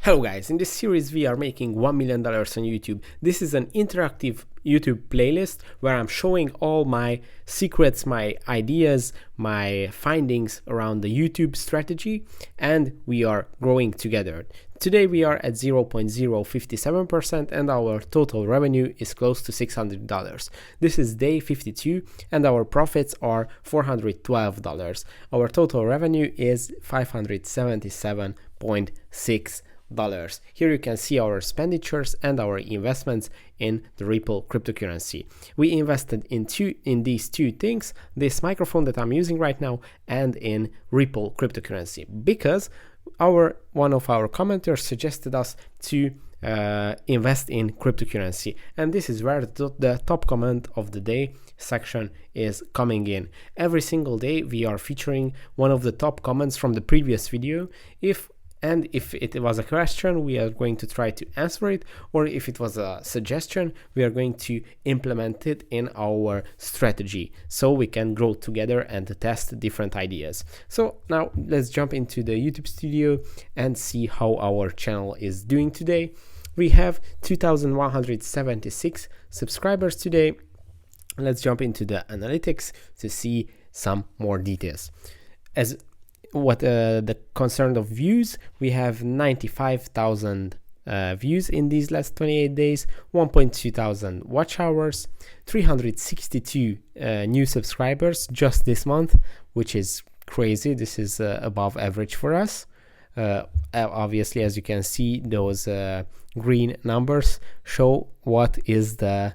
Hello guys, in this series we are making $1 million on YouTube. This is an interactive YouTube playlist where I'm showing all my secrets, my ideas, my findings around the YouTube strategy, and we are growing together. Today we are at 0.057% and our total revenue is close to $600. This is day 52 and our profits are $412. Our total revenue is $577.6. Here you can see our expenditures and our investments in the Ripple cryptocurrency. We invested in these two things, this microphone that I'm using right now and in Ripple cryptocurrency, because one of our commenters suggested us to invest in cryptocurrency, and this is where the top comment of the day section is coming in. Every single day we are featuring one of the top comments from the previous video. If it was a question, we are going to try to answer it, or if it was a suggestion, we are going to implement it in our strategy so we can grow together and test different ideas. So now let's jump into the YouTube studio and see how our channel is doing today. We have 2,176 subscribers today. Let's jump into the analytics to see some more details. As what the concern of views, we have 95,000 views in these last 28 days, 1.2 thousand watch hours, 362 new subscribers just this month, which is crazy. This is above average for us. Obviously, as you can see, those green numbers show what is the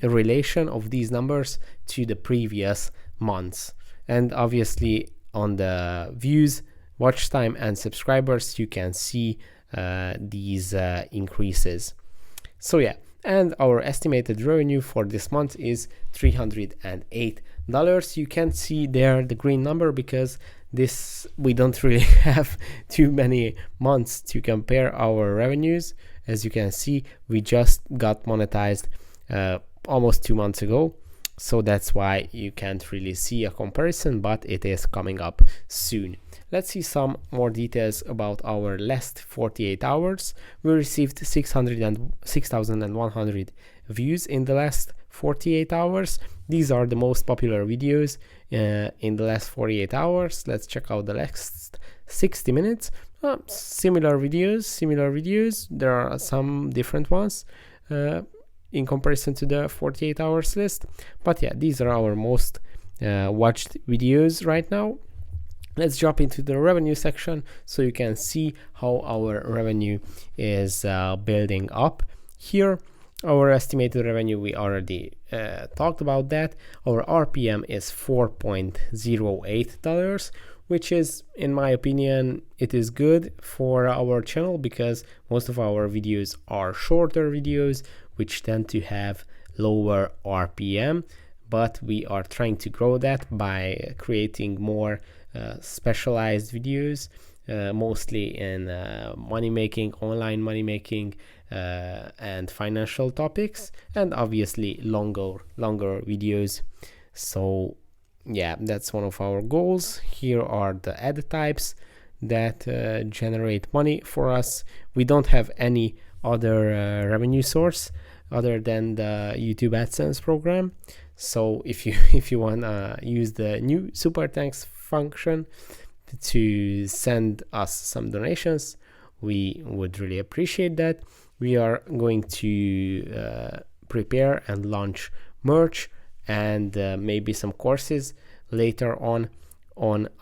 relation of these numbers to the previous months. And obviously on the views, watch time and subscribers, you can see these increases. So yeah, and our estimated revenue for this month is $308. You can see there the green number because we don't really have too many months to compare our revenues. As you can see, we just got monetized almost 2 months ago. So that's why you can't really see a comparison, but it is coming up soon. Let's see some more details about our last 48 hours. We received 6,100 views in the last 48 hours. These are the most popular videos in the last 48 hours. Let's check out the last 60 minutes. Similar videos. There are some different ones in comparison to the 48 hours list, but yeah, these are our most watched videos right now. Let's jump into the revenue section so you can see how our revenue is building up. Here our estimated revenue, we already talked about that. Our RPM is $4.08, which is, in my opinion, it is good for our channel because most of our videos are shorter videos which tend to have lower RPM, but we are trying to grow that by creating more specialized videos, mostly in money making, online money making, and financial topics, and obviously longer videos. So yeah, that's one of our goals. Here are the ad types that generate money for us. We don't have any other revenue source other than the YouTube AdSense program. So if you want to use the new super thanks function to send us some donations, we would really appreciate that. We are going to prepare and launch merch and maybe some courses later on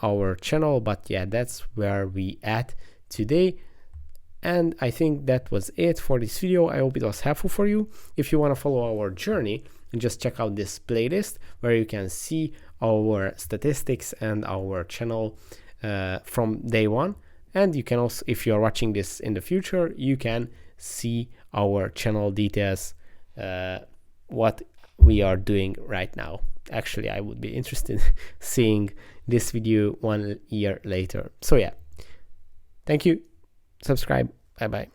our channel, but yeah, that's where we at today. And I think that was it for this video. I hope it was helpful for you. If you want to follow our journey, just check out this playlist where you can see our statistics and our channel from day one. And you can also, if you're watching this in the future, you can see our channel details, what we are doing right now. Actually, I would be interested seeing this video 1 year later. So yeah, thank you. Subscribe. Bye bye.